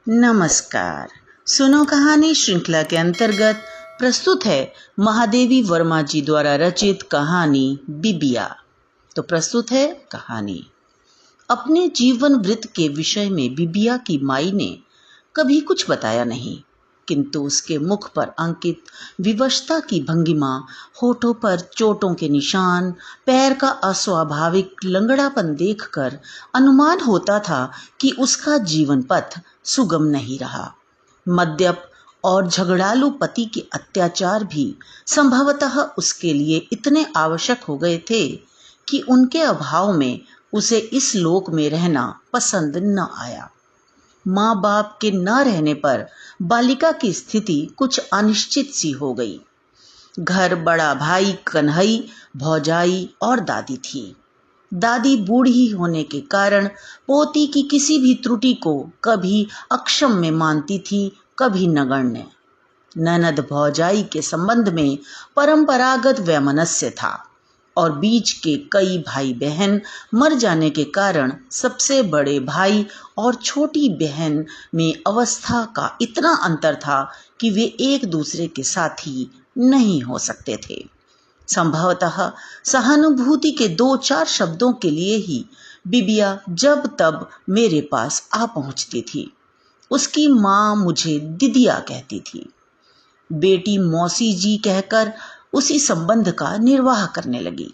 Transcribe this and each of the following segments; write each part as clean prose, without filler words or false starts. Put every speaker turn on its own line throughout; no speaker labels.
नमस्कार। सुनो कहानी श्रृंखला के अंतर्गत प्रस्तुत है महादेवी वर्मा जी द्वारा रचित कहानी बिबिया। तो प्रस्तुत है कहानी। अपने जीवन वृत्त के विषय में बिबिया की माई ने कभी कुछ बताया नहीं, किंतु उसके मुख पर अंकित विवशता की भंगिमा, होठों पर चोटों के निशान, पैर का अस्वाभाविक लंगड़ापन देखकर अनुमान होता था कि उसका जीवन पथ सुगम नहीं रहा। मद्यप और झगड़ालू पति के अत्याचार भी संभवतः उसके लिए इतने आवश्यक हो गए थे कि उनके अभाव में उसे इस लोक में रहना पसंद न आया। माँ बाप के न रहने पर बालिका की स्थिति कुछ अनिश्चित सी हो गई। घर बड़ा भाई कन्हई, भौजाई और दादी थी। दादी बूढ़ी होने के कारण पोती की किसी भी त्रुटि को कभी अक्षम में मानती थी, कभी नगण्य। ननद भौजाई के संबंध में परंपरागत वैमनस्य था और बीच के कई भाई बहन मर जाने के कारण सबसे बड़े भाई और छोटी बहन में अवस्था का इतना अंतर था कि वे एक दूसरे के साथी नहीं हो सकते थे। संभवतः सहानुभूति के 2-4 शब्दों के लिए ही बिबिया जब तब मेरे पास आ पहुंचती थी। उसकी माँ मुझे दिदिया कहती थी। बेटी मौसी जी कहकर उसी संबंध का निर्वाह करने लगी।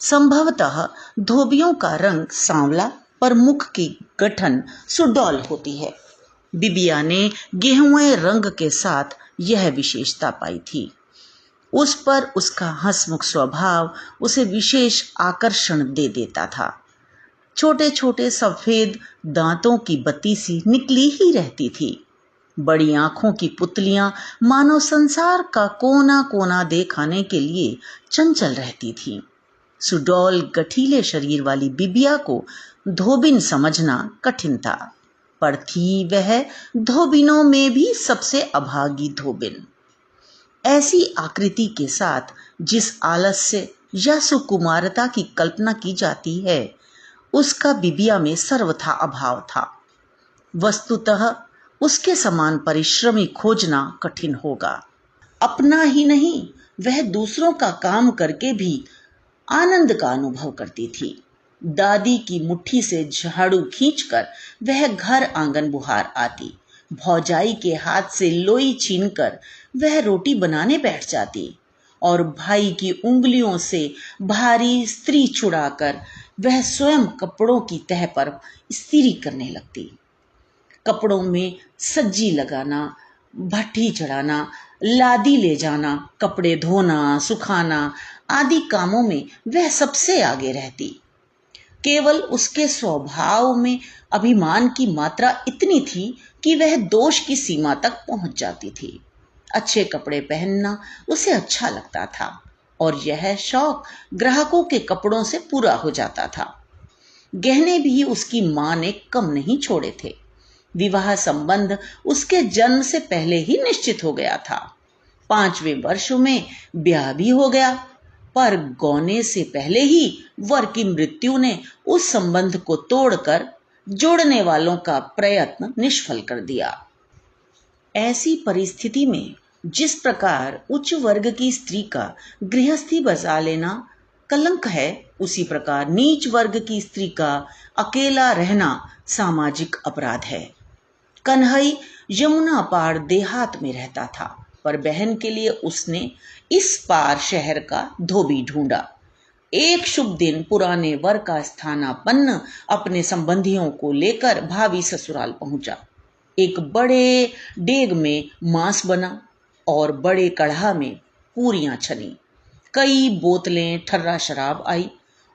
संभवतः धोबियों का रंग सांवला पर मुख की गठन सुडौल होती है। बिबिया ने गेहुए रंग के साथ यह विशेषता पाई थी। उस पर उसका हंसमुख स्वभाव उसे विशेष आकर्षण दे देता था। छोटे छोटे सफेद दांतों की बत्ती सी निकली ही रहती थी। बड़ी आंखों की पुतलियां मानव संसार का कोना कोना दिखाने के लिए चंचल रहती थीं। सुडौल गठीले शरीर वाली बिबिया को धोबिन समझना कठिन था, पर थी वह धोबिनों में भी सबसे अभागी धोबिन। ऐसी आकृति के साथ जिस आलस्य या सुकुमारता की कल्पना की जाती है, उसका बिबिया में सर्वथा अभाव था। वस्तुतः उसके समान परिश्रमी खोजना कठिन होगा। अपना ही नहीं, वह दूसरों का काम करके भी आनंद का अनुभव करती थी। दादी की मुट्ठी से झाड़ू खींचकर वह घर आंगन बुहार आती। भौजाई के हाथ से लोई छीनकर वह रोटी बनाने बैठ जाती और भाई की उंगलियों से भारी स्त्री छुड़ाकर वह स्वयं कपड़ों की तह पर इस्त्री करने लगती। कपड़ों में सज्जी लगाना, भट्ठी चढ़ाना, लादी ले जाना, कपड़े धोना, सुखाना आदि कामों में वह सबसे आगे रहती। केवल उसके स्वभाव में अभिमान की मात्रा इतनी थी कि वह दोष की सीमा तक पहुंच जाती थी। अच्छे कपड़े पहनना उसे अच्छा लगता था और यह शौक ग्राहकों के कपड़ों से पूरा हो जाता था। गहने भी उसकी मां ने कम नहीं छोड़े थे। विवाह संबंध उसके जन्म से पहले ही निश्चित हो गया था। 5वें वर्ष में ब्याह भी हो गया, पर गौने से पहले ही वर की मृत्यु ने उस संबंध को तोड़कर जोड़ने वालों का प्रयत्न निष्फल कर दिया। ऐसी परिस्थिति में जिस प्रकार उच्च वर्ग की स्त्री का गृहस्थी बसा लेना कलंक है, उसी प्रकार नीच वर्ग की स्त्री का अकेला रहना सामाजिक अपराध है। कन्हई यमुना पार देहात में रहता था, पर बहन के लिए उसने इस पार शहर का धोबी ढूंढा। एक शुभ दिन पुराने वर का स्थानापन्न अपने संबंधियों को लेकर भावी ससुराल पहुंचा। एक बड़े डेग में मांस बना और बड़े कढ़ा में पूरियां छनी। कई बोतलें ठर्रा शराब आई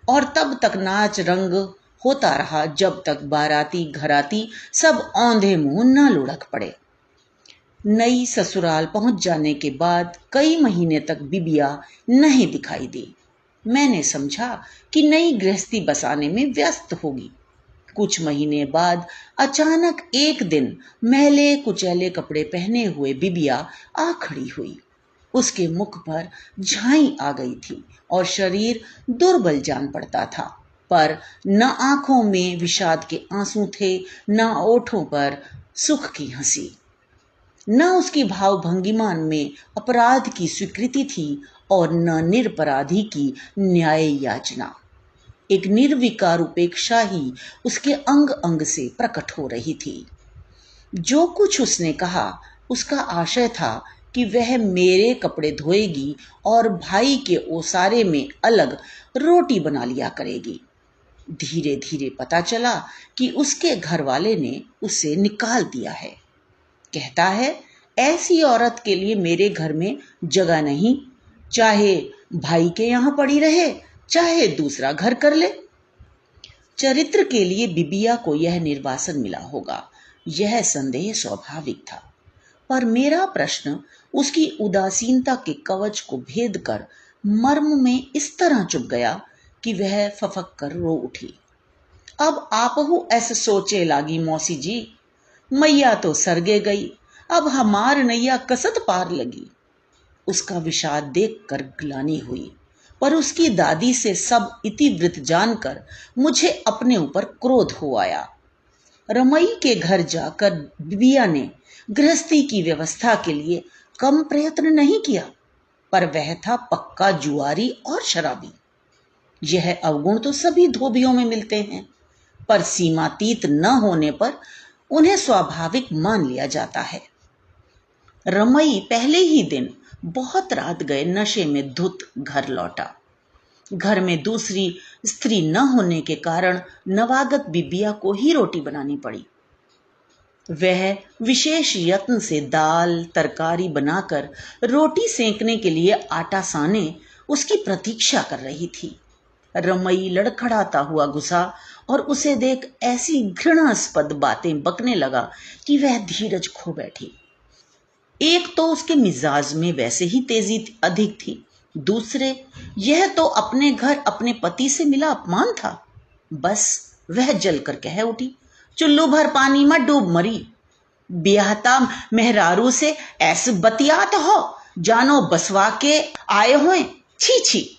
और तब तक नाच रंग होता रहा जब तक बाराती घराती सब औंधे मुंह न लुढ़क पड़े। नई ससुराल पहुंच जाने के बाद कई महीने तक बिबिया नहीं दिखाई दी। मैंने समझा कि नई गृहस्थी बसाने में व्यस्त होगी। कुछ महीने बाद अचानक एक दिन मैले कुचैले कपड़े पहने हुए बिबिया आ खड़ी हुई। उसके मुख पर झाई आ गई थी और शरीर दुर्बल जान पड़ता था, पर न आंखों में विषाद के आंसू थे, न ओठों पर सुख की हंसी। न उसकी भावभंगिमा में अपराध की स्वीकृति थी और न निरपराधी की न्याय याचना। एक निर्विकार उपेक्षा ही उसके अंग अंग से प्रकट हो रही थी। जो कुछ उसने कहा उसका आशय था कि वह मेरे कपड़े धोएगी और भाई के ओसारे में अलग रोटी बना लिया करेगी। धीरे धीरे पता चला कि उसके घर वाले ने उसे निकाल दिया है। कहता है, ऐसी औरत के लिए मेरे घर में जगह नहीं, चाहे भाई के यहां पड़ी रहे, चाहे दूसरा घर कर ले। चरित्र के लिए बिबिया को यह निर्वासन मिला होगा, यह संदेह स्वाभाविक था। पर मेरा प्रश्न उसकी उदासीनता के कवच को भेद कर मर्म में इस तरह चुप गया कि वह फफक कर रो उठी। अब आपहु ऐसे सोचे लागी मौसी जी, मैया तो सरगे गई, अब हमार नैया कसत पार लगी। उसका विषाद देखकर ग्लानि हुई, पर उसकी दादी से सब इतिवृत्त जानकर मुझे अपने ऊपर क्रोध हो आया। रमई के घर जाकर बिबिया ने गृहस्थी की व्यवस्था के लिए कम प्रयत्न नहीं किया, पर वह था पक्का जुआरी और शराबी। यह अवगुण तो सभी धोबियों में मिलते हैं, पर सीमातीत न होने पर उन्हें स्वाभाविक मान लिया जाता है। रमई पहले ही दिन बहुत रात गए नशे में धुत घर लौटा। घर में दूसरी स्त्री न होने के कारण नवागत बिबिया को ही रोटी बनानी पड़ी। वह विशेष यत्न से दाल तरकारी बनाकर रोटी सेंकने के लिए आटा साने उसकी प्रतीक्षा कर रही थी। रमई लड़खड़ाता हुआ घुसा और उसे देख ऐसी घृणास्पद बातें बकने लगा कि वह धीरज खो बैठी। एक तो उसके मिजाज में वैसे ही तेजी अधिक थी, दूसरे यह तो अपने घर अपने पति से मिला अपमान था। बस वह जलकर कह उठी, चुल्लू भर पानी में डूब मरी, ब्याहता मेहरारू से ऐसे बतियात हो जानो बसवा के आए हुए, छी छी।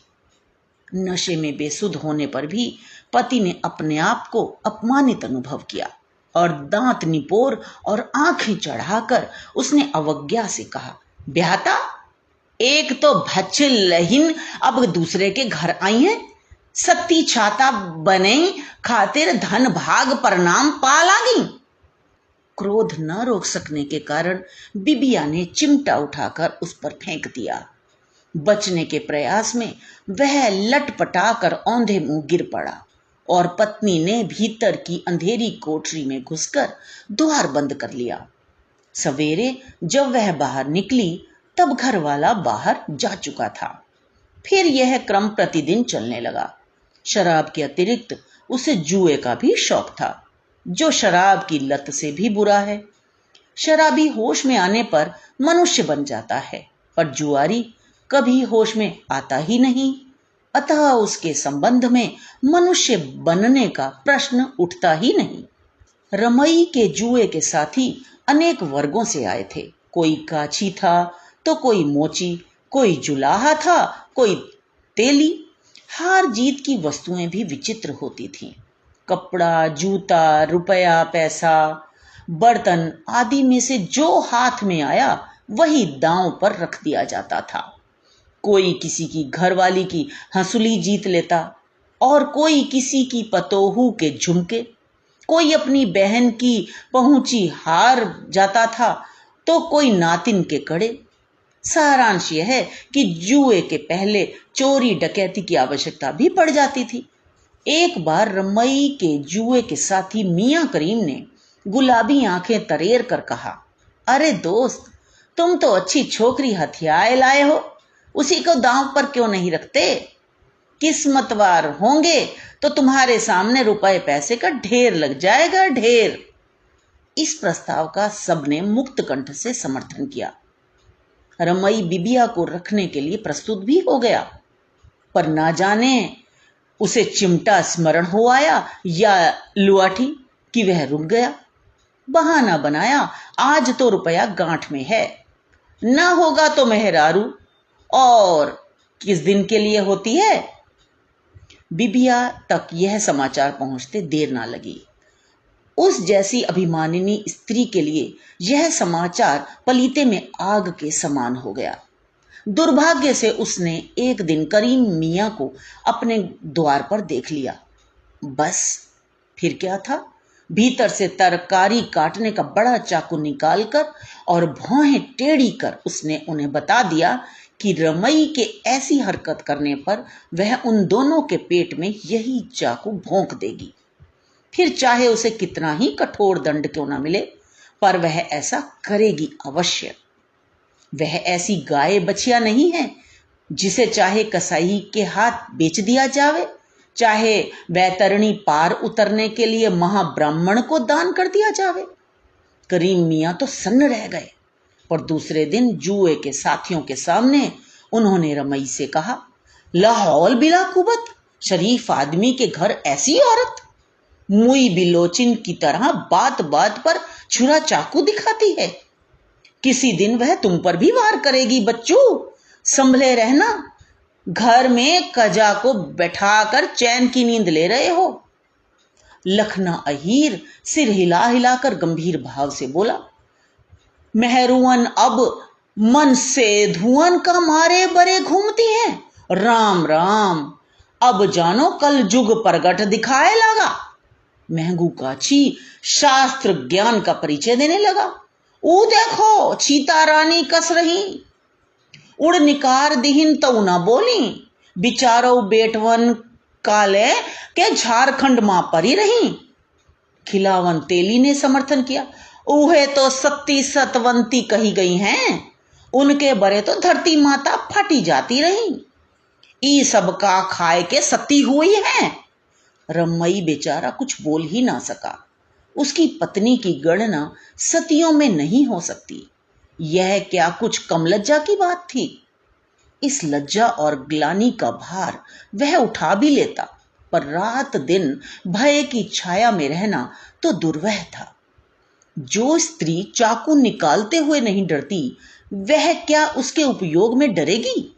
नशे में बेसुध होने पर भी पति ने अपने आप को अपमानित अनुभव किया और दांत निपोर और आंखें चढ़ाकर उसने अवज्ञा से कहा, ब्याहता, एक तो भच्छ लहीन अब दूसरे के घर आई है, सत्ती छाता बने खातिर धन भाग प्रणाम पा लागी। क्रोध न रोक सकने के कारण बिबिया ने चिमटा उठाकर उस पर फेंक दिया। बचने के प्रयास में वह लटपटाकर औंधे मुंह गिर पड़ा और पत्नी ने भीतर की अंधेरी कोठरी में घुसकर द्वार बंद कर लिया। सवेरे जब वह बाहर निकली तब घर वाला बाहर जा चुका था। फिर यह क्रम प्रतिदिन चलने लगा। शराब के अतिरिक्त उसे जुए का भी शौक था, जो शराब की लत से भी बुरा है। शराबी होश में आने पर मनुष्य बन जाता है, पर जुआरी कभी होश में आता ही नहीं, अतः उसके संबंध में मनुष्य बनने का प्रश्न उठता ही नहीं। रमई के जुए के साथी अनेक वर्गों से आए थे। कोई काछी था तो कोई मोची, कोई जुलाहा था, कोई तेली। हार जीत की वस्तुएं भी विचित्र होती थीं। कपड़ा, जूता, रुपया, पैसा, बर्तन आदि में से जो हाथ में आया वही दांव पर रख दिया जाता था। कोई किसी की घरवाली की हंसुली जीत लेता और कोई किसी की पतोहू के झुमके, कोई अपनी बहन की पहुंची हार जाता था तो कोई नातिन के कड़े। सारांश यह है कि जुए के पहले चोरी डकैती की आवश्यकता भी पड़ जाती थी। एक बार रमई के जुए के साथी मियां करीम ने गुलाबी आंखें तरेर कर कहा, अरे दोस्त, तुम तो अच्छी छोकरी हथियाए लाए हो, उसी को दांव पर क्यों नहीं रखते? किस्मतवार होंगे तो तुम्हारे सामने रुपए पैसे का ढेर लग जाएगा, ढेर। इस प्रस्ताव का सबने मुक्त कंठ से समर्थन किया। रमई बिबिया को रखने के लिए प्रस्तुत भी हो गया, पर ना जाने उसे चिमटा स्मरण हो आया या लुआठी कि वह रुक गया। बहाना बनाया, आज तो रुपया गांठ में है, ना होगा तो मेहरारू, और किस दिन के लिए होती है। बिबिया तक यह समाचार पहुंचते देर ना लगी। उस जैसी अभिमानिनी स्त्री के लिए यह समाचार पलीते में आग के समान हो गया। दुर्भाग्य से उसने एक दिन करीम मियाँ को अपने द्वार पर देख लिया। बस फिर क्या था, भीतर से तरकारी काटने का बड़ा चाकू निकालकर और भौहें टेढ़ी कर उसने उन्हें बता दिया कि रमई के ऐसी हरकत करने पर वह उन दोनों के पेट में यही चाकू भोंक देगी। फिर चाहे उसे कितना ही कठोर दंड क्यों न मिले, पर वह ऐसा करेगी अवश्य। वह ऐसी गाय बछिया नहीं है जिसे चाहे कसाई के हाथ बेच दिया जावे, चाहे वैतरणी पार उतरने के लिए महाब्राह्मण को दान कर दिया जावे। करीम मियाँ तो सन्न रह गए, पर दूसरे दिन जुए के साथियों के सामने उन्होंने रमई से कहा, लाहौल बिला कुबत, शरीफ आदमी के घर ऐसी औरत, मुई बिलोचिन की तरह बात बात पर छुरा चाकू दिखाती है। किसी दिन वह तुम पर भी वार करेगी बच्चू, संभले रहना। घर में कजा को बैठाकर चैन की नींद ले रहे हो। लखना अहीर सिर हिला हिलाकर गंभीर भाव से बोला, मेहरुअन अब मन से धुआं का मारे बरे घूमती हैं। राम राम, अब जानो कल जुग प्रगट दिखाए लगा। महंगू काछी शास्त्र ज्ञान का परिचय देने लगा। ऊ देखो चीता रानी कस रही, उड़ निकार दिहिन तो ना बोली, बिचारो बेटवन काले के झारखंड मां परी रही। खिलावन तेली ने समर्थन किया, उहे तो सत्ती सतवंती कही गई हैं, उनके बरे तो धरती माता फटी जाती रही। ई सबका खाए के सती हुई है। रमई बेचारा कुछ बोल ही ना सका। उसकी पत्नी की गणना सतियों में नहीं हो सकती। यह क्या कुछ कम लज्जा की बात थी। इस लज्जा और ग्लानि का भार वह उठा भी लेता, पर रात दिन भय की छाया में रहना तो दुर्वह था। जो स्त्री चाकू निकालते हुए नहीं डरती, वह क्या उसके उपयोग में डरेगी।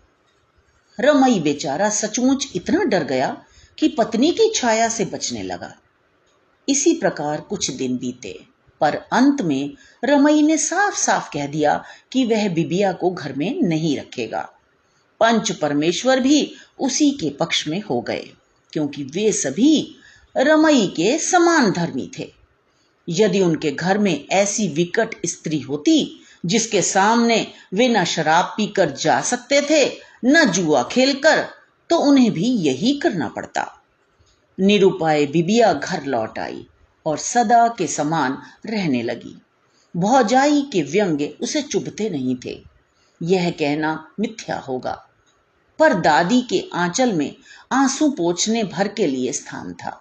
रमई बेचारा सचमुच इतना डर गया कि पत्नी की छाया से बचने लगा। इसी प्रकार कुछ दिन बीते, पर अंत में रमई ने साफ साफ कह दिया कि वह बिबिया को घर में नहीं रखेगा। पंच परमेश्वर भी उसी के पक्ष में हो गए, क्योंकि वे सभी रमई के समान धर्मी थे। यदि उनके घर में ऐसी विकट स्त्री होती जिसके सामने वे न शराब पीकर जा सकते थे न जुआ खेलकर, तो उन्हें भी यही करना पड़ता। निरुपाय बिबिया घर लौट आई और सदा के समान रहने लगी। भौजाई के व्यंग्य उसे चुभते नहीं थे, यह कहना मिथ्या होगा, पर दादी के आंचल में आंसू पोंछने भर के लिए स्थान था।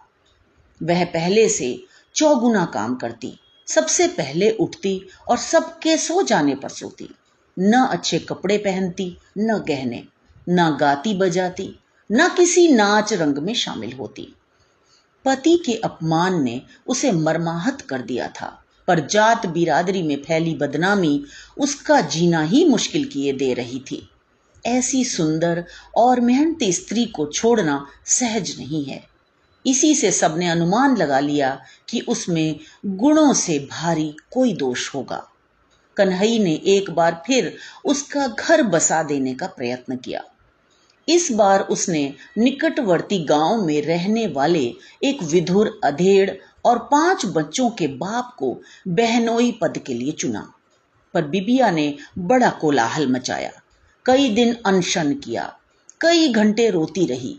वह पहले से चौगुना काम करती, सबसे पहले उठती और सबके सो जाने पर सोती। न अच्छे कपड़े पहनती, न गहने, न गाती बजाती, न किसी नाच रंग में शामिल होती। पति के अपमान ने उसे मर्माहत कर दिया था, पर जात बिरादरी में फैली बदनामी उसका जीना ही मुश्किल किए दे रही थी। ऐसी सुंदर और मेहनती स्त्री को छोड़ना सहज नहीं है। इसी से सबने अनुमान लगा लिया कि उसमें गुणों से भारी कोई दोष होगा। कन्हई ने एक बार फिर उसका घर बसा देने का प्रयत्न किया। इस बार उसने निकटवर्ती गांव में रहने वाले एक विधुर, अधेड़ और 5 बच्चों के बाप को बहनोई पद के लिए चुना। पर बिबिया ने बड़ा कोलाहल मचाया, कई दिन अनशन किया, कई घंटे रोती रही।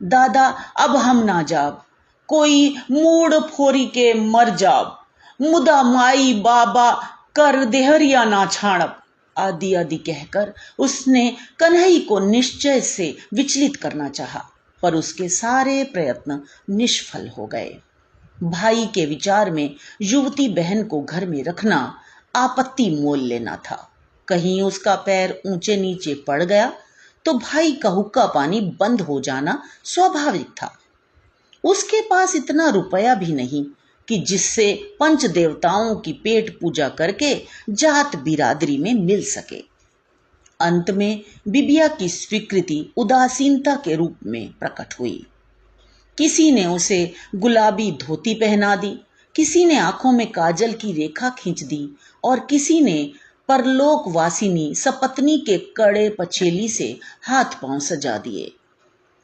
दादा अब हम ना जाब, कोई मूड फोरी के मर जाब, मुदा माई बाबा कर देहरिया ना छाड़ब, आदि आदि कहकर उसने कन्हई को निश्चय से विचलित करना चाहा, पर उसके सारे प्रयत्न निष्फल हो गए। भाई के विचार में युवती बहन को घर में रखना आपत्ति मोल लेना था। कहीं उसका पैर ऊंचे नीचे पड़ गया तो भाई का हुक्का पानी बंद हो जाना स्वाभाविक था। उसके पास इतना रुपया भी नहीं कि जिससे पंच देवताओं की पेट पूजा करके जात बिरादरी में मिल सके। अंत में बिबिया की स्वीकृति उदासीनता के रूप में प्रकट हुई। किसी ने उसे गुलाबी धोती पहना दी, किसी ने आंखों में काजल की रेखा खींच दी और किसी ने परलोक वासिनी सपत्नी के कड़े पछेली से हाथ पांव सजा दिए।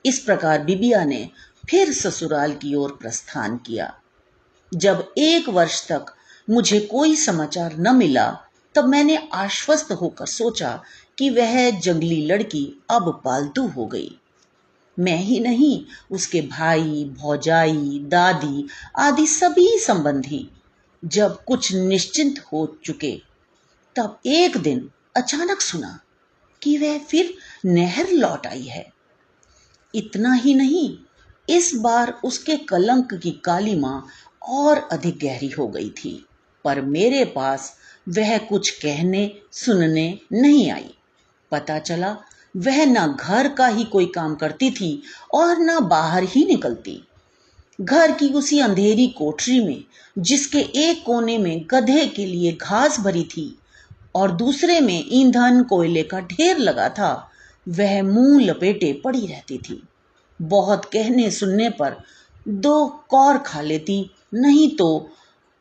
इस प्रकार बिबिया ने फिर ससुराल की ओर प्रस्थान किया। जब 1 वर्ष तक मुझे कोई समाचार न मिला, तब मैंने आश्वस्त होकर सोचा कि वह जंगली लड़की अब पालतू हो गई। मैं ही नहीं, उसके भाई, भौजाई, दादी आदि सभी संबंधी जब कुछ निश्चिंत हो चुके, तब एक दिन अचानक सुना कि वह फिर नहर लौट आई है। इतना ही नहीं, इस बार उसके कलंक की कालिमा और अधिक गहरी हो गई थी, पर मेरे पास वह कुछ कहने सुनने नहीं आई। पता चला वह न घर का ही कोई काम करती थी और न बाहर ही निकलती। घर की उसी अंधेरी कोठरी में, जिसके एक कोने में गधे के लिए घास भरी थी और दूसरे में ईंधन कोयले का ढेर लगा था, वह मुंह लपेटे पड़ी रहती थी। बहुत कहने सुनने पर 2 कौर खा लेती, नहीं तो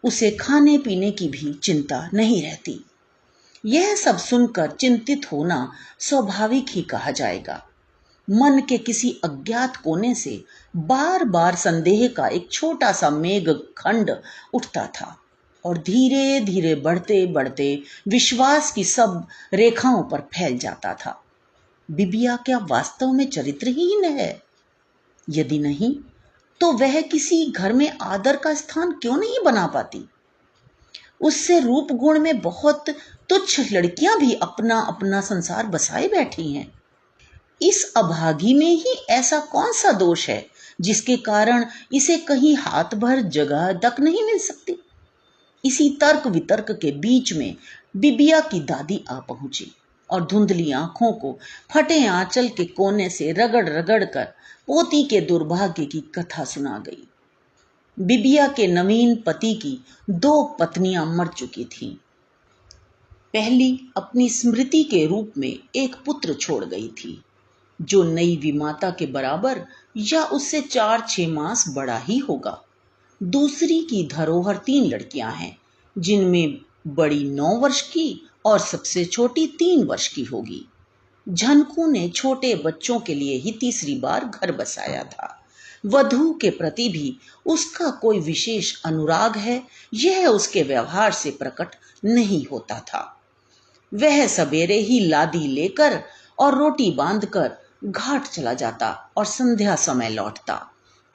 उसे खाने पीने की भी चिंता नहीं रहती। यह सब सुनकर चिंतित होना स्वाभाविक ही कहा जाएगा। मन के किसी अज्ञात कोने से बार बार संदेह का एक छोटा सा मेघ खंड उठता था और धीरे धीरे बढ़ते बढ़ते विश्वास की सब रेखाओं पर फैल जाता था। बिबिया क्या वास्तव में चरित्रहीन है? यदि नहीं, तो वह किसी घर में आदर का स्थान क्यों नहीं बना पाती? उससे रूप गुण में बहुत तुच्छ लड़कियां भी अपना अपना संसार बसाए बैठी हैं। इस अभागी में ही ऐसा कौन सा दोष है जिसके कारण इसे कहीं हाथ भर जगह तक नहीं मिल सकती? इसी तर्क वितर्क के बीच में बिबिया की दादी आ पहुंची और धुंधली आंखों को फटे आंचल के कोने से रगड़ रगड़ कर पोती के दुर्भाग्य की कथा सुना गई। बिबिया के नवीन पति की 2 पत्नियां मर चुकी थीं। पहली अपनी स्मृति के रूप में एक पुत्र छोड़ गई थी, जो नई विमाता के बराबर या उससे 4-6 मास बड़ा ही होगा। दूसरी की धरोहर 3 लड़कियां हैं, जिनमें बड़ी 9 वर्ष की और सबसे छोटी 3 वर्ष की होगी। झनकू ने छोटे बच्चों के लिए ही तीसरी बार घर बसाया था। वधू के प्रति भी उसका कोई विशेष अनुराग है, यह उसके व्यवहार से प्रकट नहीं होता था। वह सवेरे ही लादी लेकर और रोटी बांधकर घाट चला जाता और संध्या समय लौटता।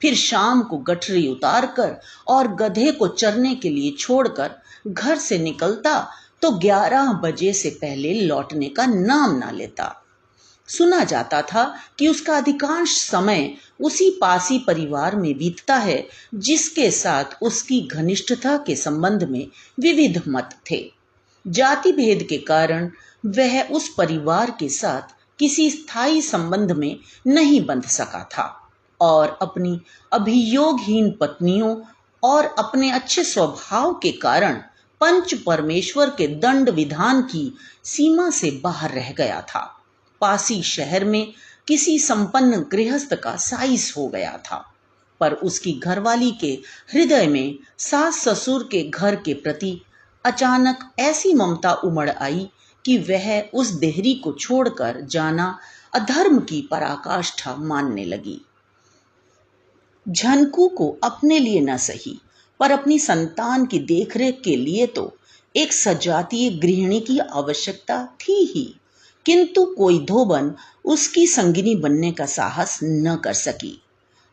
फिर शाम को गठरी उतारकर और गधे को चरने के लिए छोड़कर घर से निकलता तो 11 बजे से पहले लौटने का नाम ना लेता। सुना जाता था कि उसका अधिकांश समय उसी पासी परिवार में बीतता है जिसके साथ उसकी घनिष्ठता के संबंध में विविध मत थे। जाति भेद के कारण वह उस परिवार के साथ किसी स्थायी संबंध में नहीं बंध सका था और अपनी अभियोगहीन पत्नियों और अपने अच्छे स्वभाव के कारण पंच परमेश्वर के दंड विधान की सीमा से बाहर रह गया था। पासी शहर में किसी संपन्न गृहस्थ का साइस हो गया था, पर उसकी घरवाली के हृदय में सास ससुर के घर के प्रति अचानक ऐसी ममता उमड़ आई कि वह उस देहरी को छोड़कर जाना अधर्म की पराकाष्ठा मानने लगी। झनकू को अपने लिए न सही, पर अपनी संतान की देखरेख के लिए तो एक सजातीय गृहिणी की आवश्यकता थी ही, किंतु कोई धोबन उसकी संगिनी बनने का साहस न कर सकी।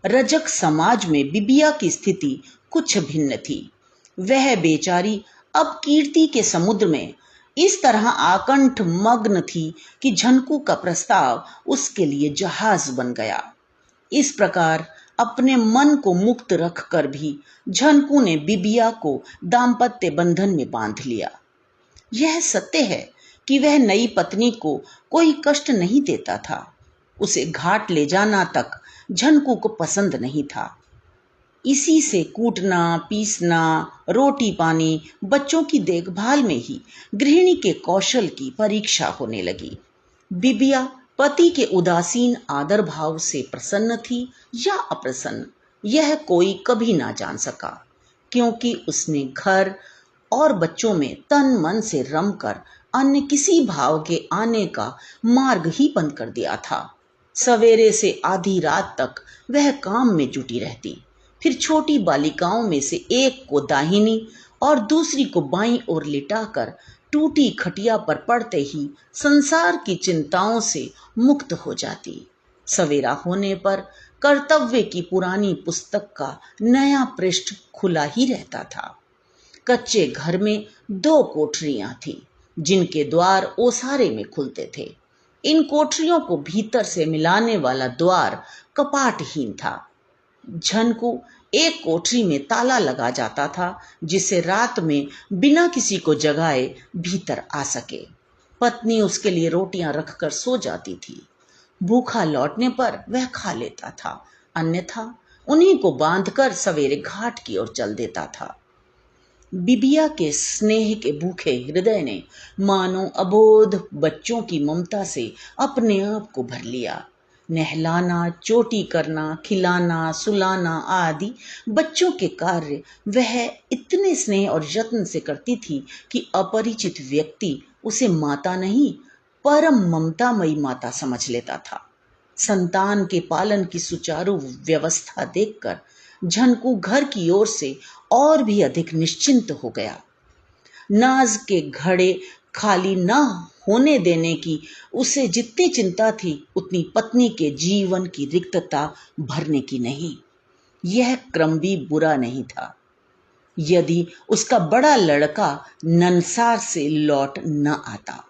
रजक समाज में बिबिया की स्थिति कुछ भिन्न थी। वह बेचारी अब कीर्ति के समुद्र में इस तरह आकंठ मग्न थी कि झनकू का प्रस्ताव उसके लिए जहाज बन गया। इस प्रकार अपने मन को मुक्त रखकर भी झनकू ने बिबिया को दाम्पत्य बंधन में बांध लिया। यह सत्य है कि वह नई पत्नी को कोई कष्ट नहीं देता था। उसे घाट ले जाना तक झनकू को पसंद नहीं था। इसी से कूटना, पीसना, रोटी पानी, बच्चों की देखभाल में ही गृहिणी के कौशल की परीक्षा होने लगी। बिबिया पति के उदासीन आदर भाव से प्रसन्न थी या अप्रसन्न, यह कोई कभी ना जान सका, क्योंकि उसने घर और बच्चों में तन मन से रमकर अन्य किसी भाव के आने का मार्ग ही बंद कर दिया था। सवेरे से आधी रात तक वह काम में जुटी रहती, फिर छोटी बालिकाओं में से एक को दाहिनी और दूसरी को बाईं ओर लिटाकर टूटी खटिया पर पड़ते ही संसार की चिंताओं से मुक्त हो जाती। सवेरा होने पर कर्तव्य की पुरानी पुस्तक का नया पृष्ठ खुला ही रहता था। कच्चे घर में 2 कोठरियां थीं, जिनके द्वार ओसारे में खुलते थे। इन कोठरियों को भीतर से मिलाने वाला द्वार कपाटहीन था। झनकू एक कोठरी में ताला लगा जाता था, जिससे रात में बिना किसी को जगाए भीतर आ सके। पत्नी उसके लिए रोटियां रखकर सो जाती थी। भूखा लौटने पर वह खा लेता था, अन्यथा उन्हीं को बांधकर सवेरे घाट की ओर चल देता था। बिबिया के स्नेह के भूखे हृदय ने मानो अबोध बच्चों की ममता से अपने आप को भर लिया। नहलाना, चोटी करना, खिलाना, सुलाना आदि बच्चों के कार्य वह इतने स्नेह और यत्न से करती थी कि अपरिचित व्यक्ति उसे माता नहीं, परम ममतामयी माता समझ लेता था। संतान के पालन की सुचारू व्यवस्था देखकर झनकू घर की ओर से और भी अधिक निश्चिंत हो गया। नाज के घड़े खाली न होने देने की उसे जितनी चिंता थी, उतनी पत्नी के जीवन की रिक्तता भरने की नहीं। यह क्रम भी बुरा नहीं था। यदि उसका बड़ा लड़का ननसार से लौट न आता,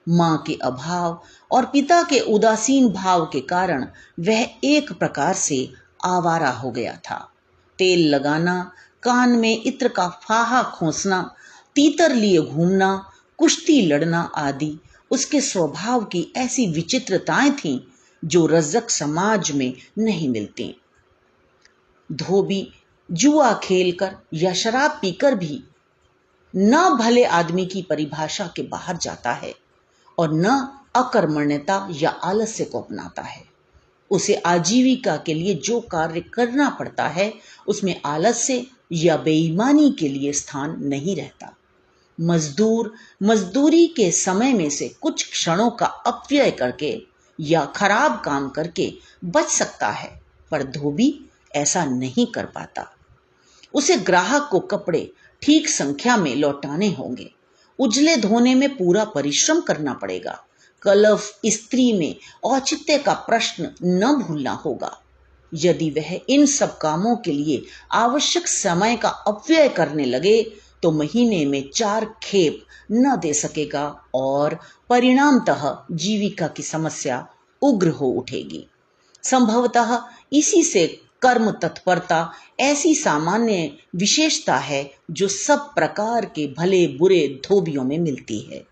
मां के अभाव और पिता के उदासीन भाव के कारण वह एक प्रकार से आवारा हो गया था। तेल लगाना, कान में इत्र का फाहा खोसना, तीतर लिए घूमना, कुश्ती लड़ना आदि उसके स्वभाव की ऐसी विचित्रताएं थीं जो रजक समाज में नहीं मिलती। धोबी जुआ खेलकर या शराब पीकर भी न भले आदमी की परिभाषा के बाहर जाता है और न अकर्मण्यता या आलस्य को अपनाता है। उसे आजीविका के लिए जो कार्य करना पड़ता है, उसमें आलस्य या बेईमानी के लिए स्थान नहीं रहता। मजदूर मजदूरी के समय में से कुछ क्षणों का अपव्यय करके या खराब काम करके बच सकता है, पर धोबी ऐसा नहीं कर पाता। उसे ग्राहक को कपड़े ठीक संख्या में लौटाने होंगे, उजले धोने में पूरा परिश्रम करना पड़ेगा, कलफ स्त्री में औचित्य का प्रश्न न भूलना होगा। यदि वह इन सब कामों के लिए आवश्यक समय का अपव्यय करने लगे तो महीने में 4 खेप न दे सकेगा और परिणामतः जीविका की समस्या उग्र हो उठेगी। संभवतः इसी से कर्म तत्परता ऐसी सामान्य विशेषता है जो सब प्रकार के भले बुरे धोबियों में मिलती है।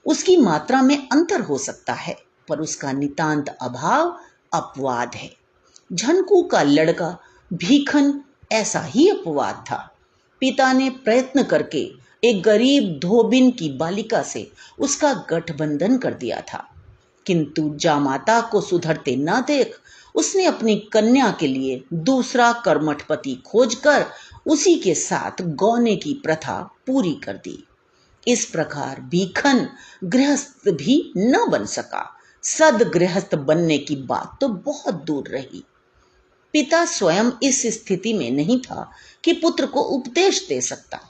उसकी मात्रा में अंतर हो सकता है, पर उसका नितांत अभाव अपवाद है। झनकू का लड़का भीखन ऐसा ही अपवाद था। पिता ने प्रयत्न करके एक गरीब धोबिन की बालिका से उसका गठबंधन कर दिया था, किंतु जामाता को सुधरते न देख उसने अपनी कन्या के लिए दूसरा कर्मठ पति खोजकर उसी के साथ गौने की प्रथा पूरी कर दी। इस प्रकार भीखन गृहस्थ भी न बन सका। सद गृहस्थ बनने की बात तो बहुत दूर रही। पिता स्वयं इस स्थिति में नहीं था कि पुत्र को उपदेश दे सकता,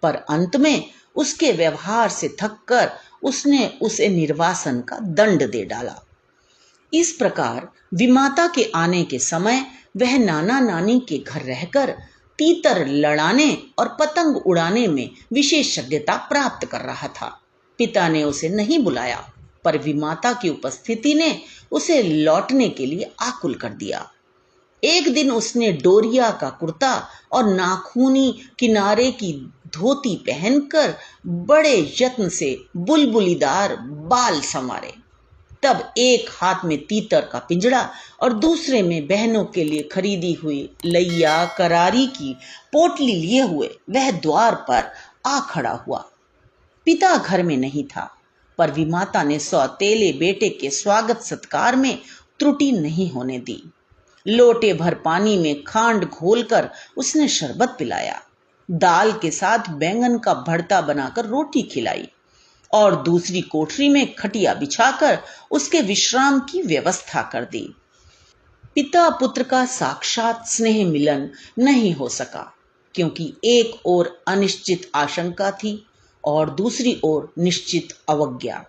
पर अंत में उसके व्यवहार से थककर उसने उसे निर्वासन का दंड दे डाला। इस प्रकार विमाता के आने के समय वह नाना नानी के घर रहकर तीतर लड़ाने और पतंग उड़ाने में विशेषज्ञता प्राप्त कर रहा था। पिता ने उसे नहीं बुलाया, पर विमाता की उपस्थिति ने उसे लौटने के लिए आकुल कर दिया। एक दिन उसने डोरिया का कुर्ता और नाखूनी किनारे की धोती पहनकर बड़े यत्न से बुलबुलीदार बाल संवारे। तब एक हाथ में तीतर का पिंजड़ा और दूसरे में बहनों के लिए खरीदी हुई लैया करारी की पोटली लिए हुए वह द्वार पर आ खड़ा हुआ। पिता घर में नहीं था, पर विमाता ने सौतेले बेटे के स्वागत सत्कार में त्रुटि नहीं होने दी। लोटे भर पानी में खांड घोलकर उसने शरबत पिलाया। दाल के साथ बैंगन का भरता बनाकर रोटी खिलाई और दूसरी कोठरी में खटिया बिछाकर उसके विश्राम की व्यवस्था कर दी। पिता पुत्र का साक्षात स्नेह मिलन नहीं हो सका, क्योंकि एक ओर अनिश्चित आशंका थी और दूसरी ओर निश्चित अवज्ञा।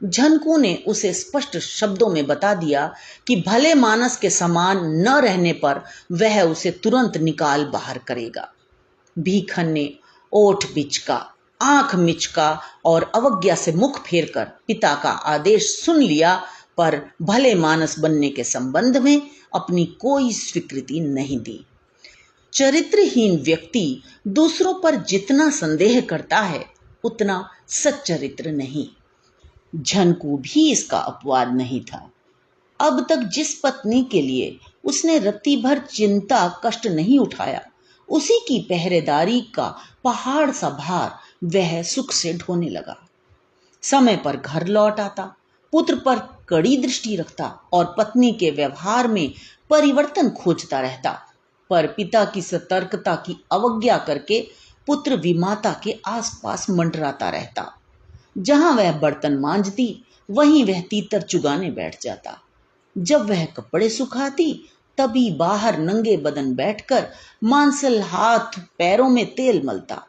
झनकू ने उसे स्पष्ट शब्दों में बता दिया कि भले मानस के समान न रहने पर वह उसे तुरंत निकाल बाहर करेगा। भीखन ने ओठ बिचका, आंख मिचका और अवज्ञा से मुख फेरकर पिता का आदेश सुन लिया, पर भले मानस बनने के संबंध में अपनी कोई स्वीकृति नहीं दी। चरित्रहीन व्यक्ति दूसरों पर जितना संदेह करता है उतना सच्चरित्र नहीं। झनकू भी इसका अपवाद नहीं था। अब तक जिस पत्नी के लिए उसने रत्ती भर चिंता कष्ट नहीं उठाया, उसी की पहरेदारी का पहाड़ सा भार वह सुख से ढोने लगा। समय पर घर लौट आता, पुत्र पर कड़ी दृष्टि रखता और पत्नी के व्यवहार में परिवर्तन खोजता रहता, पर पिता की सतर्कता की अवज्ञा करके पुत्र विमाता के आसपास मंडराता रहता। जहां वह बर्तन मांजती वहीं वह तीतर चुगाने बैठ जाता। जब वह कपड़े सुखाती तभी बाहर नंगे बदन बैठकर मांसल हाथ पैरों में तेल मलता।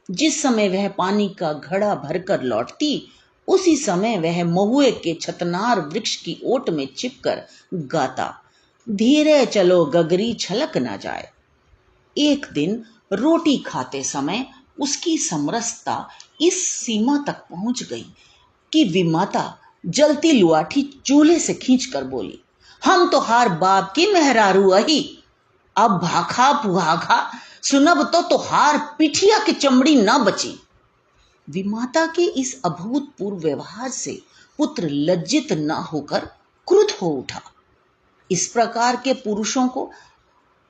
जिस समय वह पानी का घड़ा भरकर लौटती, उसी समय वह महुए के छतनार वृक्ष की ओट में छिपकर गाता, धीरे चलो गगरी छलक ना जाए। एक दिन रोटी खाते समय उसकी समरसता इस सीमा तक पहुंच गई कि विमाता जलती लुआठी चूल्हे से खींचकर बोली, हम तो हार बाप की मेहरारू अही, अब भाखा पुहाखा सुनब तो हार पिठिया की चमड़ी न बची। विमाता के इस अभूतपूर्व व्यवहार से पुत्र लज्जित न होकर क्रुद्ध हो उठा। इस प्रकार के पुरुषों को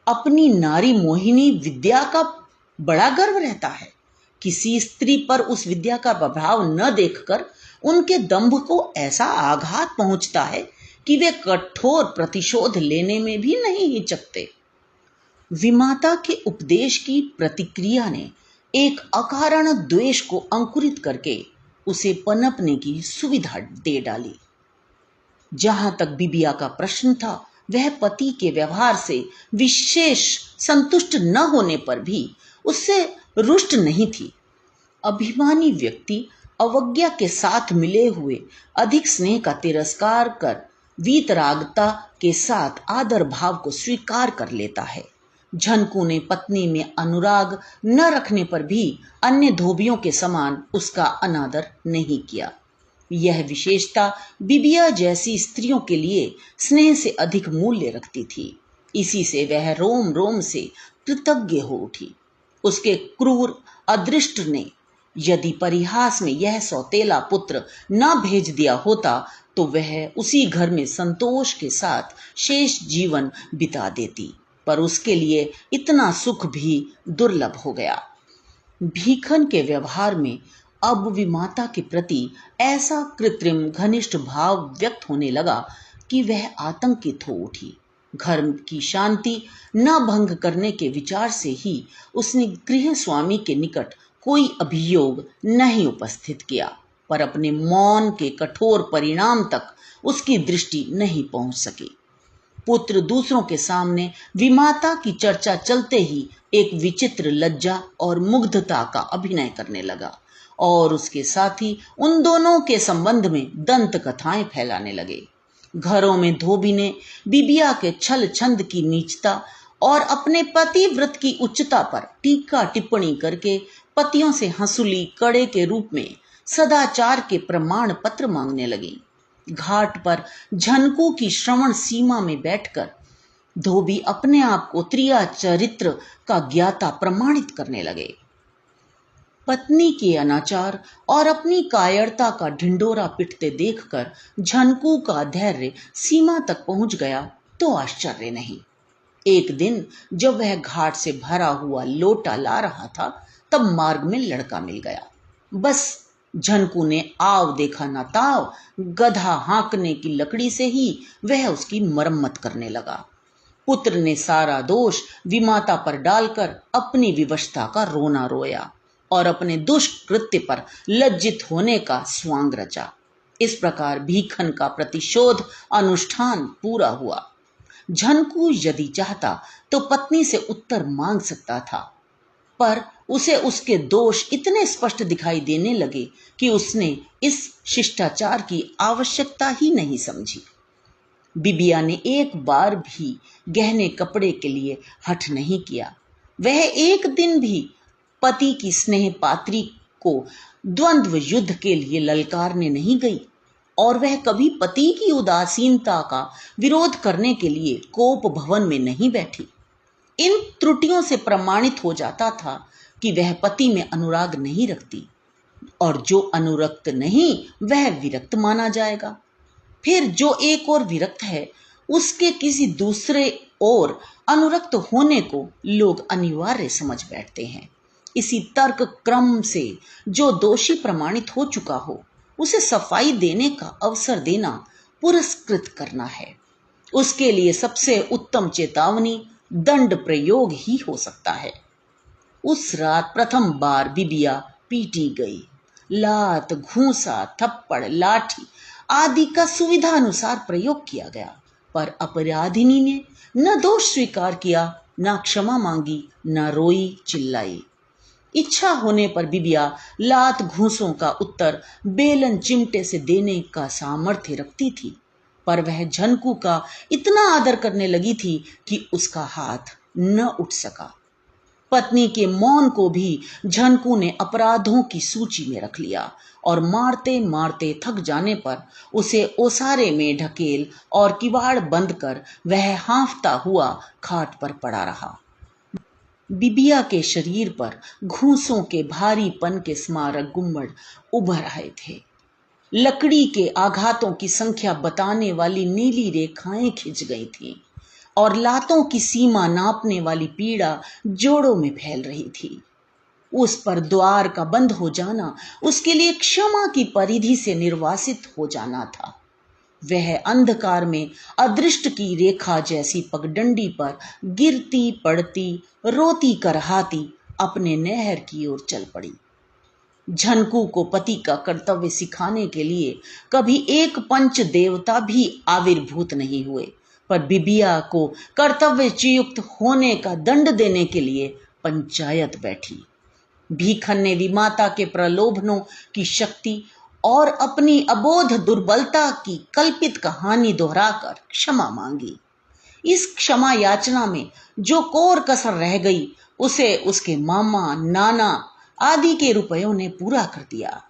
अपनी नारी मोहिनी विद्या का बड़ा गर्व रहता है। किसी स्त्री पर उस विद्या का प्रभाव न देखकर उनके दंभ को ऐसा आघात पहुंचता है कि वे कठोर प्रतिशोध लेने में भी नहीं हिचकते। विमाता के उपदेश की प्रतिक्रिया ने एक अकारण द्वेष को अंकुरित करके उसे पनपने की सुविधा दे डाली। जहां तक बिबिया का प्रश्न था, वह पति के व्यवहार से विशेष संतुष्ट न होने पर भी उससे रुष्ट नहीं थी। अभिमानी व्यक्ति अवज्ञा के साथ मिले हुए अधिक स्नेह का तिरस्कार कर वीतरागता के साथ आदर भाव को स्वीकार कर लेता है। झनकू ने पत्नी में अनुराग न रखने पर भी अन्य धोबियों के समान उसका अनादर नहीं किया। यह विशेषता बिबिया जैसी स्त्रियों के लिए स्नेह से अधिक मूल्य रखती थी। इसी से वह रोम रोम से कृतज्ञ हो उठी। उसके क्रूर अदृष्ट ने यदि परिहास में यह सौतेला पुत्र न भेज दिया होता तो वह उसी घर में संतोष के साथ शेष जीवन बिता देती, पर उसके लिए इतना सुख भी दुर्लभ हो गया। भीखन के व्यवहार में अब विमाता के प्रति ऐसा कृत्रिम घनिष्ठ भाव व्यक्त होने लगा कि वह आतंकित हो उठी। घर की शांति न भंग करने के विचार से ही उसने गृह स्वामी के निकट कोई अभियोग नहीं उपस्थित किया, पर अपने मौन के कठोर परिणाम तक उसकी दृष्टि नहीं पहुंच सकी। पुत्र दूसरों के सामने विमाता की चर्चा चलते ही एक विचित्र लज्जा और मुग्धता का अभिनय करने लगा और उसके साथी उन दोनों के संबंध में दंत कथाएं फैलाने लगे। घरों में धोबी ने बिबिया के छल छंद की नीचता और अपने पति व्रत की उच्चता पर टीका टिप्पणी करके पतियों से हंसुली कड़े के रूप में सदाचार के प्रमाण पत्र मांगने लगी। घाट पर झनकू की श्रवण सीमा में बैठकर धोबी अपने आप को त्रिया चरित्र का ज्ञाता प्रमाणित करने लगे। पत्नी के अनाचार और अपनी कायरता का ढिंडोरा पिटते देखकर झनकू का धैर्य सीमा तक पहुंच गया तो आश्चर्य नहीं। एक दिन जब वह घाट से भरा हुआ लोटा ला रहा था, तब मार्ग में लड़का मिल गया। बस झनकू ने आव देखा ना ताव, गधा हाँकने की लकड़ी से ही वह उसकी मरम्मत करने लगा। पुत्र ने सारा दोष विमाता पर डालकर अपनी विवशता का रोना रोया और अपने दुष्कृत्य पर लज्जित होने का स्वांग रचा। इस प्रकार भीखन का प्रतिशोध अनुष्ठान पूरा हुआ। झनकू यदि चाहता तो पत्नी से उत्तर मांग सकता था, पर उसे उसके दोष इतने स्पष्ट दिखाई देने लगे कि उसने इस शिष्टाचार की आवश्यकता ही नहीं समझी। बिबिया ने एक बार भी गहने कपड़े के लिए हठ नहीं किया। वह एक दिन भी पति की स्नेह पात्री को द्वंद्व युद्ध के लिए ललकारने नहीं गई और वह कभी पति की उदासीनता का विरोध करने के लिए कोप भवन में नहीं बैठी। इन त्रुटियों से प्रमाणित हो जाता था कि वह पति में अनुराग नहीं रखती और जो अनुरक्त नहीं वह विरक्त माना जाएगा। फिर जो एक और विरक्त है उसके किसी दूसरे और अनुरक्त होने को लोग अनिवार्य समझ बैठते हैं। इसी तर्क क्रम से जो दोषी प्रमाणित हो चुका हो उसे सफाई देने का अवसर देना पुरस्कृत करना है। उसके लिए सबसे उत्तम चेतावनी दंड प्रयोग ही हो सकता है। उस रात प्रथम बार बिबिया पीटी गई। लात, घूंसा, थप्पड़, लाठी आदि का सुविधा अनुसार प्रयोग किया गया, पर अपराधिनी ने न दोष स्वीकार किया, न क्षमा मांगी, न रोई चिल्लाई। इच्छा होने पर बिबिया लात घूंसों का उत्तर बेलन चिमटे से देने का सामर्थ्य रखती थी, पर वह झनकू का इतना आदर करने लगी थी कि उसका हाथ न उठ सका। पत्नी के मौन को भी झनकू ने अपराधों की सूची में रख लिया और मारते मारते थक जाने पर उसे ओसारे में ढकेल और किवाड़ बंद कर वह हाँफता हुआ खाट पर पड़ा रहा। बिबिया के शरीर पर घूंसों के भारीपन के स्मारक गुम्बद उभर आए थे। लकड़ी के आघातों की संख्या बताने वाली नीली रेखाएं खिंच गई थीं और लातों की सीमा नापने वाली पीड़ा जोड़ों में फैल रही थी। उस पर द्वार का बंद हो जाना उसके लिए क्षमा की परिधि से निर्वासित हो जाना था। वह अंधकार में अदृष्ट की रेखा जैसी पगडंडी पर गिरती पड़ती रोती करहाती अपने नहर की ओर चल पड़ी। झनकू को पति का कर्तव्य सिखाने के लिए कभी एक पंच देवता भी आविर्भूत नहीं हुए, पर बिबिया को कर्तव्यच्युत होने का दंड देने के लिए पंचायत बैठी। भीखन ने विमाता के प्रलोभनों की शक्ति और अपनी अबोध दुर्बलता की कल्पित कहानी दोहराकर क्षमा मांगी। इस क्षमा याचना में जो कोर कसर रह गई उसे उसके मामा, नाना आदि के रुपयों ने पूरा कर दिया।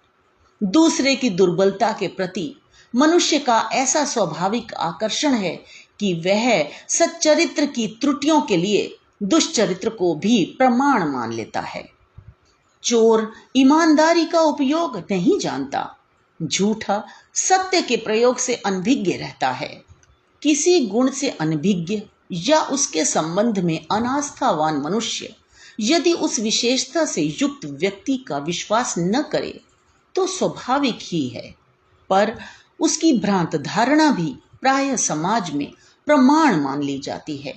दूसरे की दुर्बलता के प्रति मनुष्य का ऐसा स्वाभाविक आकर्षण है कि वह सच्चरित्र की त्रुटियों के लिए दुष्चरित्र को भी प्रमाण मान लेता है। चोर ईमानदारी का उपयोग नहीं जानता, झूठा सत्य के प्रयोग से अनभिज्ञ रहता है। किसी गुण से अनभिज्ञ या उसके संबंध में अनास्थावान मनुष्य यदि उस विशेषता से युक्त व्यक्ति का विश्वास न करे तो स्वाभाविक ही है, पर उसकी भ्रांत धारणा भी प्राय समाज में प्रमाण मान ली जाती है,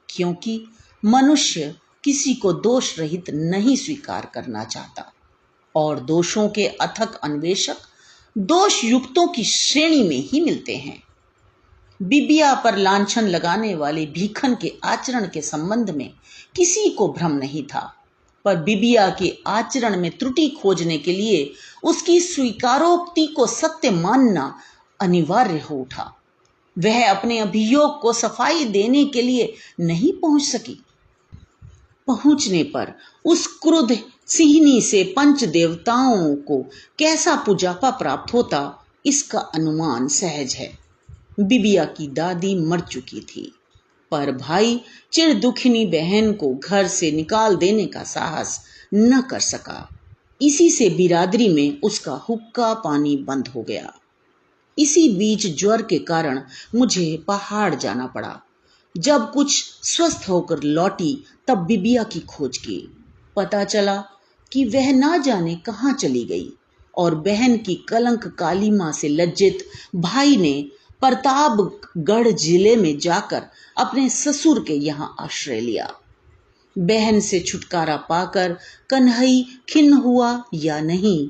क्योंकि मनुष्य किसी को दोष रहित नहीं स्वीकार करना चाहता और दोषों के अथक अन्वेषक दोष युक्तों की श्रेणी में ही मिलते हैं। बिबिया पर लांछन लगाने वाले भीखन के आचरण के संबंध में किसी को भ्रम नहीं था, पर बिबिया के आचरण में त्रुटि खोजने के लिए उसकी स्वीकारोक्ति को सत्य मानना अनिवार्य हो उठा। वह अपने अभियोग को सफाई देने के लिए नहीं पहुंच सकी। पहुंचने पर उस क्रुद्ध सिंहनी से पंच देवताओं को कैसा पुजापा प्राप्त होता इसका अनुमान सहज है। बिबिया की दादी मर चुकी थी, पर भाई चिर दुखिनी बहन को घर से निकाल देने का साहस न कर सका। इसी से बिरादरी में उसका हुक्का पानी बंद हो गया। इसी बीच ज्वर के कारण मुझे पहाड़ जाना पड़ा। जब कुछ स्वस्थ होकर लौटी तब बिबिया की खोज की। पता चला कि वह ना जाने कहाँ चली गई और बहन की कलंक कालीमा से लज्जित भाई ने प्रतापगढ़ जिले में जाकर अपने ससुर के यहाँ आश्रय लिया। बहन से छुटकारा पाकर कन्हई खिन्न हुआ या नहीं,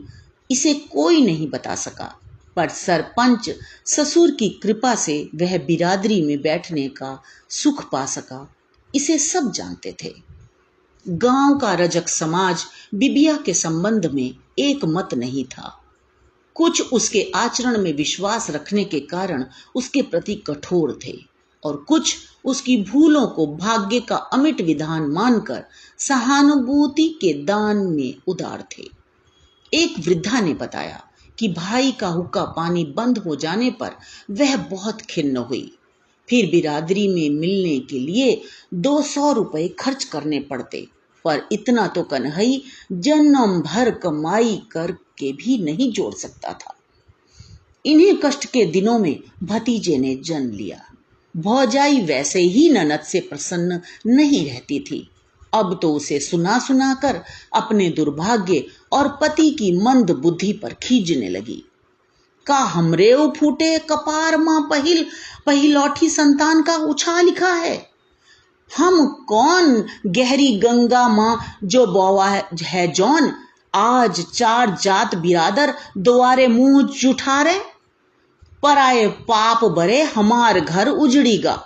इसे कोई नहीं बता सका, पर सरपंच ससुर की कृपा से वह बिरादरी में बैठने का सुख पा सका, इसे सब जानते थे। गांव का रजक समाज बिबिया के संबंध में एक मत नहीं था। कुछ उसके आचरण में विश्वास रखने के कारण उसके प्रति कठोर थे और कुछ उसकी भूलों को भाग्य का अमिट विधान मानकर सहानुभूति के दान में उदार थे। एक वृद्धा ने बताया कि भाई का हुक्का पानी बंद हो जाने पर वह बहुत खिन्न हुई। फिर बिरादरी में मिलने के लिए 200 रुपए खर्च करने पड़ते, पर इतना तो कन्हई जन्म भर कमाई करके भी नहीं जोड़ सकता था। इन्हीं कष्ट के दिनों में भतीजे ने जन्म लिया। भौजाई वैसे ही ननद से प्रसन्न नहीं रहती थी। अब तो उसे सुना सुना कर अपने दुर्भाग्य और पति की मंद बुद्धि पर खींचने लगी। का हमरेव फूटे कपार मां पहिलौठी संतान का उछा लिखा है। हम कौन गहरी गंगा मां जो बौवा है जौन, आज 4 जात बिरादर द्वारे मुंह जुठारे। पराए पाप बरे हमार घर उजड़ीगा,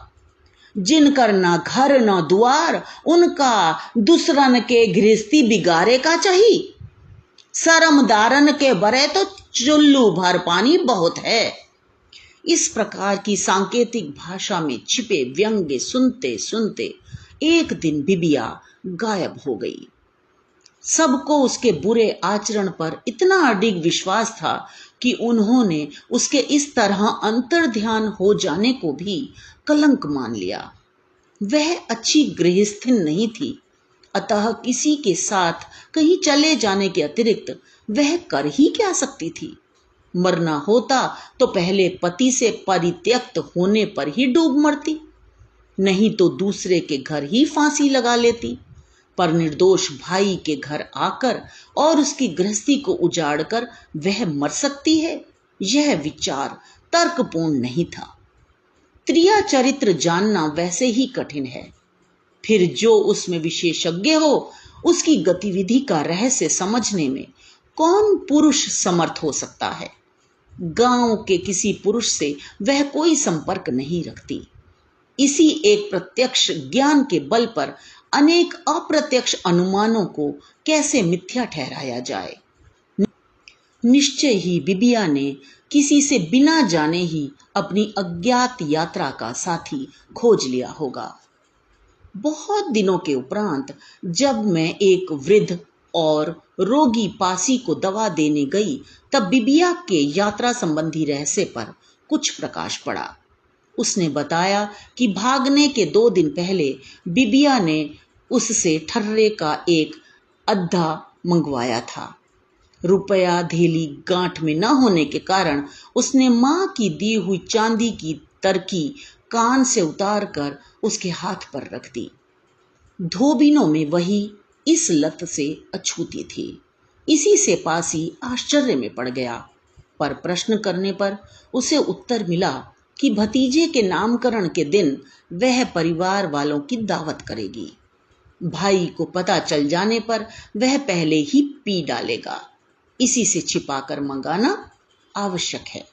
जिनकर ना घर ना द्वार, उनका दूसरन के गृहस्थी बिगारे का चाहिए। शर्मदारन के बरे तो चुल्लू भर पानी बहुत है। इस प्रकार की सांकेतिक भाषा में छिपे व्यंग्य सुनते सुनते एक दिन बिबिया गायब हो गई। सबको उसके बुरे आचरण पर इतना अडिग विश्वास था कि उन्होंने उसके इस तरह अंतर्ध्यान हो जाने को भी कलंक मान लिया। वह अच्छी गृहस्थिन नहीं थी, अतः किसी के साथ कहीं चले जाने के अतिरिक्त वह कर ही क्या सकती थी। मरना होता तो पहले पति से परित्यक्त होने पर ही डूब मरती, नहीं तो दूसरे के घर ही फांसी लगा लेती। पर निर्दोष भाई के घर आकर और उसकी गृहस्थी को उजाड़कर वह मर सकती है, यह विचार तर्कपूर्ण नहीं था। त्रिया चरित्र जानना वैसे ही कठिन है, फिर जो उसमें विशेषज्ञ हो उसकी गतिविधि का रहस्य समझने में कौन पुरुष समर्थ हो सकता है। गांव के किसी पुरुष से वह कोई संपर्क नहीं रखती। इसी एक प्रत्यक्ष ज्ञान के बल पर अनेक अप्रत्यक्ष अनुमानों को कैसे मिथ्या ठहराया जाए। निश्चय ही बिबिया ने किसी से बिना जाने ही अपनी अज्ञात यात्रा का साथी खोज लिया होगा। बहुत दिनों के उपरांत जब मैं एक वृद्ध और रोगी पासी को दवा देने गई, तब बिबिया के यात्रा संबंधी रहस्य पर कुछ प्रकाश पड़ा। उसने बताया कि भागने के 2 दिन पहले बिबिया ने उससे ठर्रे का एक अद्धा मंगवाया था। रुपया धेली गांठ में न होने के कारण उसने मां की दी हुई चांदी की तरकी कान से उतार कर उसके हाथ पर रख दी। धोबिनों में वही इस लत से अछूती थी। इसी से पासी आश्चर्य में पड़ गया, पर प्रश्न करने पर उसे उत्तर मिला कि भतीजे के नामकरण के दिन वह परिवार वालों की दावत करेगी। भाई को पता चल जाने पर वह पहले ही पी डालेगा, इसी से छिपाकर मंगाना आवश्यक है।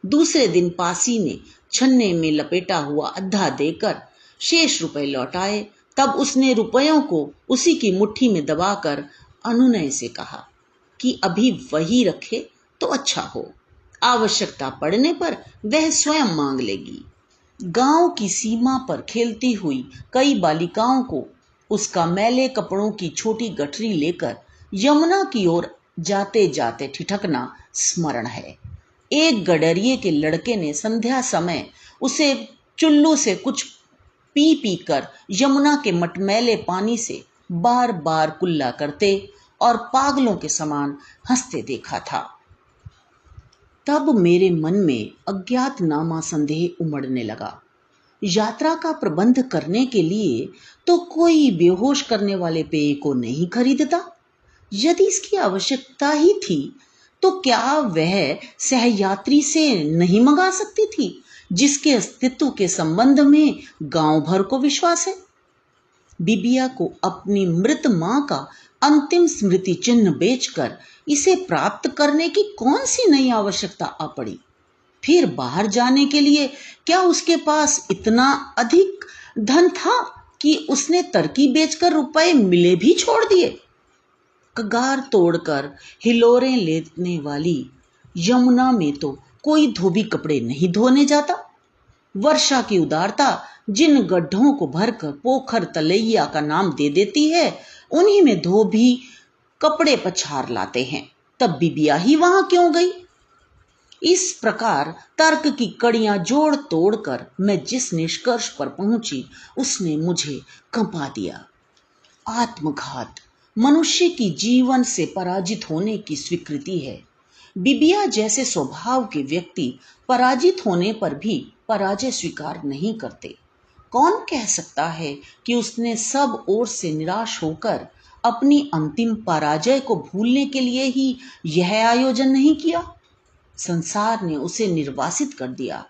दूसरे दिन पासी ने छन्ने में लपेटा हुआ अद्धा देकर शेष रुपए लौटाए। तब उसने रुपयों को उसी की मुट्ठी में दबाकर अनुनय से कहा कि अभी वही रखे तो अच्छा हो, आवश्यकता पड़ने पर वह स्वयं मांग लेगी। गांव की सीमा पर खेलती हुई कई बालिकाओं को उसका मैले कपड़ों की छोटी गठरी लेकर यमुना की ओर जाते जाते ठिठकना स्मरण है। एक गडरिये के लड़के ने संध्या समय उसे चुल्लू से कुछ पी पी कर यमुना के मटमैले पानी से बार बार कुल्ला करते और पागलों के समान हंसते देखा था। तब मेरे मन में अज्ञातनामा संदेह उमड़ने लगा। यात्रा का प्रबंध करने के लिए तो कोई बेहोश करने वाले पेय को नहीं खरीदता। यदि इसकी आवश्यकता ही थी तो क्या वह सहयात्री से नहीं मंगा सकती थी, जिसके अस्तित्व के संबंध में गांव भर को विश्वास है? बिबिया को अपनी मृत मां का अंतिम स्मृति चिन्ह बेचकर इसे प्राप्त करने की कौन सी नई आवश्यकता आ पड़ी? फिर बाहर जाने के लिए क्या उसके पास इतना अधिक धन था कि उसने तरकी बेचकर रुपए मिले भी छोड़ दिए? कगार तोड़कर हिलोरें लेने वाली यमुना में तो कोई धोबी कपड़े नहीं धोने जाता। वर्षा की उदारता जिन गड्ढों को भरकर पोखर तलैया का नाम दे देती है, उन्हीं में धोबी कपड़े पछार लाते हैं। तब बिबिया ही वहां क्यों गई? इस प्रकार तर्क की कड़ियां जोड़ तोड़कर मैं जिस निष्कर्ष पर पहुंची, उसने मुझे कंपा दिया। आत्मघात मनुष्य की जीवन से पराजित होने की स्वीकृति है। बिबिया जैसे स्वभाव के व्यक्ति पराजित होने पर भी पराजय स्वीकार नहीं करते। कौन कह सकता है कि उसने सब ओर से निराश होकर अपनी अंतिम पराजय को भूलने के लिए ही यह आयोजन नहीं किया? संसार ने उसे निर्वासित कर दिया।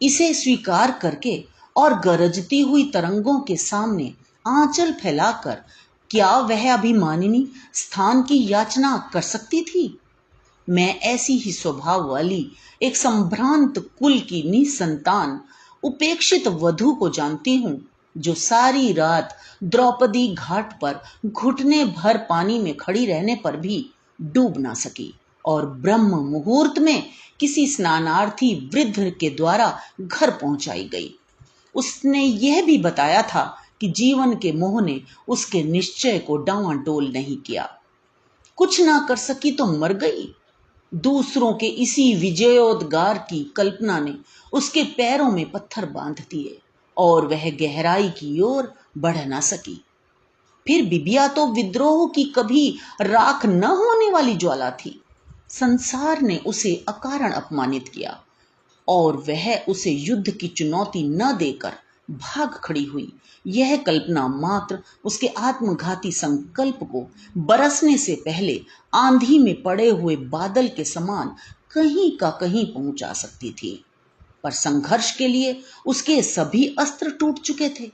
इसे स्वीकार करके और गरजती हुई तरंगों के सामने आंचल फैलाकर क्या वह अभिमानिनी स्थान की याचना कर सकती थी? मैं ऐसी ही स्वभाव वाली एक संभ्रांत कुल की निसंतान उपेक्षित वधू को जानती हूँ, जो सारी रात द्रौपदी घाट पर घुटने भर पानी में खड़ी रहने पर भी डूब ना सकी और ब्रह्म मुहूर्त में किसी स्नानार्थी वृद्ध के द्वारा घर पहुंचाई गई। उसने यह भी बताया था कि जीवन के मोह ने उसके निश्चय को डांवाडोल नहीं किया। कुछ ना कर सकी तो मर गई। दूसरों के इसी विजयोद्गार की कल्पना ने उसके पैरों में पत्थर बांध दिए और वह गहराई की ओर बढ़ ना सकी। फिर बिबिया तो विद्रोह की कभी राख न होने वाली ज्वाला थी। संसार ने उसे अकारण अपमानित किया और वह उसे युद्ध की चुनौती न देकर भाग खड़ी हुई। यह कल्पना मात्र उसके आत्मघाती संकल्प को बरसने से पहले आंधी में पड़े हुए बादल के समान कहीं का कहीं पहुंचा सकती थी, पर संघर्ष के लिए उसके सभी अस्त्र टूट चुके थे।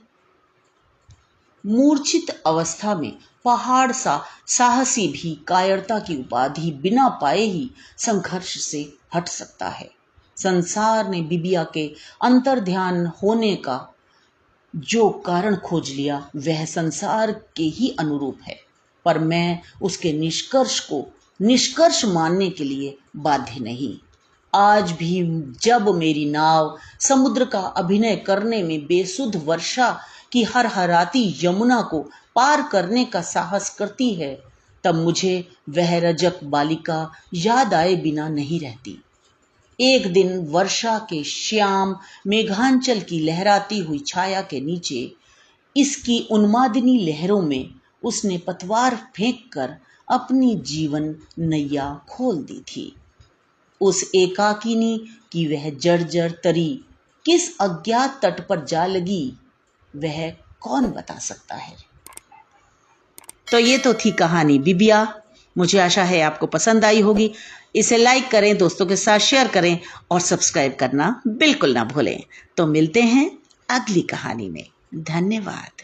मूर्छित अवस्था में पहाड़ सा साहसी भी कायरता की उपाधि बिना पाए ही संघर्ष से हट सकता है। संसार ने बिबिया के अंतर्ध्यान होने का जो कारण खोज लिया, वह संसार के ही अनुरूप है, पर मैं उसके निष्कर्ष को निष्कर्ष मानने के लिए बाध्य नहीं। आज भी जब मेरी नाव समुद्र का अभिनय करने में बेसुध वर्षा की हरहराती यमुना को पार करने का साहस करती है, तब मुझे वह रजक बालिका याद आए बिना नहीं रहती। एक दिन वर्षा के श्याम मेघांचल की लहराती हुई छाया के नीचे इसकी उन्मादिनी लहरों में उसने पतवार फेंककर अपनी जीवन नैया खोल दी थी। उस एकाकिनी की वह जर्जर तरी किस अज्ञात तट पर जा लगी, वह कौन बता सकता है। तो ये तो थी कहानी बिबिया। मुझे आशा है आपको पसंद आई होगी। इसे लाइक करें, दोस्तों के साथ शेयर करें और सब्सक्राइब करना बिल्कुल ना भूलें। तो मिलते हैं अगली कहानी में। धन्यवाद।